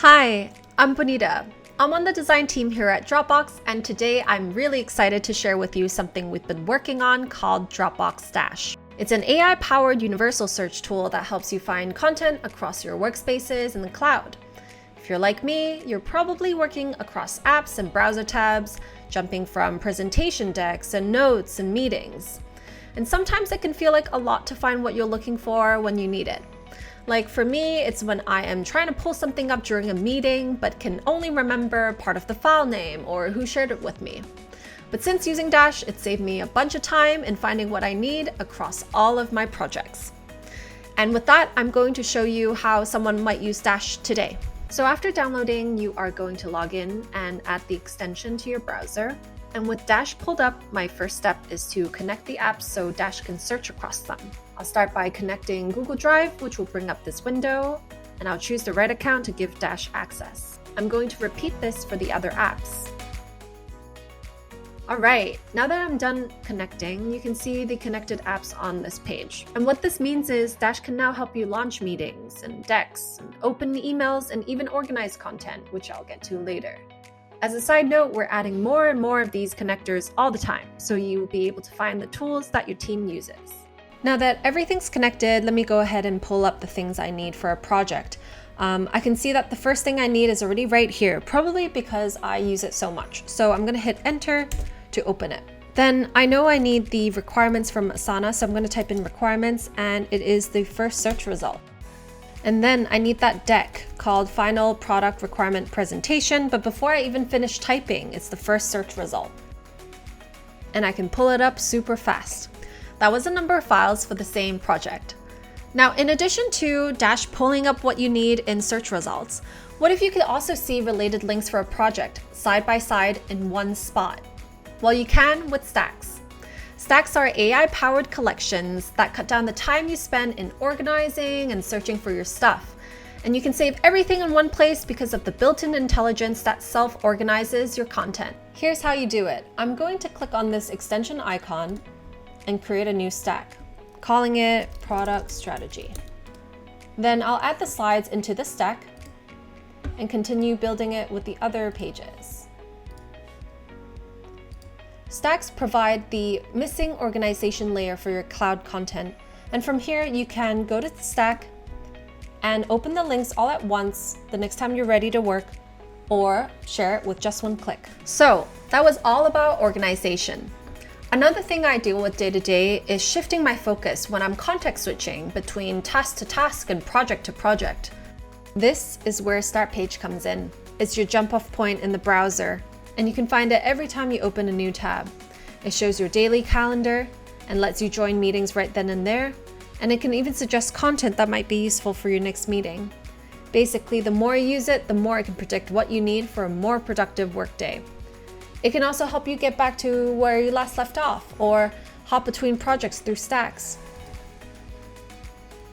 Hi, I'm Bonita. I'm on the design team here at Dropbox, and today I'm really excited to share with you something we've been working on called Dropbox Dash. It's an AI-powered universal search tool that helps you find content across your workspaces in the cloud. If you're like me, you're probably working across apps and browser tabs, jumping from presentation decks and notes and meetings. And sometimes it can feel like a lot to find what you're looking for when you need it. Like for me, it's when I am trying to pull something up during a meeting, but can only remember part of the file name or who shared it with me. But since using Dash, it saved me a bunch of time in finding what I need across all of my projects. And with that, I'm going to show you how someone might use Dash today. So after downloading, you are going to log in and add the extension to your browser. And with Dash pulled up, my first step is to connect the apps so Dash can search across them. I'll start by connecting Google Drive, which will bring up this window, and I'll choose the right account to give Dash access. I'm going to repeat this for the other apps. Alright, now that I'm done connecting, you can see the connected apps on this page. And what this means is Dash can now help you launch meetings and decks, and open emails, and even organize content, which I'll get to later. As a side note, we're adding more and more of these connectors all the time, so you will be able to find the tools that your team uses. Now that everything's connected, let me go ahead and pull up the things I need for a project. I can see that the first thing I need is already right here, probably because I use it so much. So I'm going to hit enter to open it. Then I know I need the requirements from Asana, so I'm going to type in requirements, and it is the first search result. And then I need that deck called Final Product Requirement Presentation, but before I even finish typing, it's the first search result. And I can pull it up super fast. That was a number of files for the same project. Now, in addition to Dash pulling up what you need in search results, what if you could also see related links for a project side by side in one spot? Well, you can with Stacks. Stacks are AI-powered collections that cut down the time you spend in organizing and searching for your stuff. And you can save everything in one place because of the built-in intelligence that self-organizes your content. Here's how you do it. I'm going to click on this extension icon and create a new stack, calling it Product Strategy. Then I'll add the slides into the stack and continue building it with the other pages. Stacks provide the missing organization layer for your cloud content, and from here you can go to the stack and open the links all at once the next time you're ready to work, or share it with just one click. So that was all about organization. Another thing I deal with day to day is shifting my focus when I'm context switching between task to task and project to project. This is where Start Page comes in. It's your jump off point in the browser, and you can find it every time you open a new tab. It shows your daily calendar and lets you join meetings right then and there, and it can even suggest content that might be useful for your next meeting. Basically, the more you use it, the more it can predict what you need for a more productive workday. It can also help you get back to where you last left off, or hop between projects through stacks.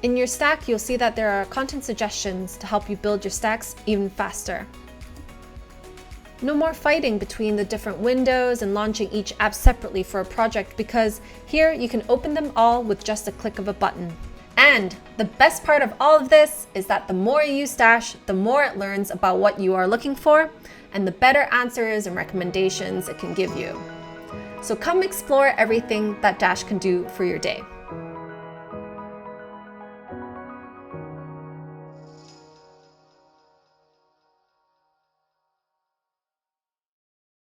In your stack, you'll see that there are content suggestions to help you build your stacks even faster. No more fighting between the different windows and launching each app separately for a project, because here you can open them all with just a click of a button. And the best part of all of this is that the more you use Dash, the more it learns about what you are looking for, and the better answers and recommendations it can give you. So come explore everything that Dash can do for your day.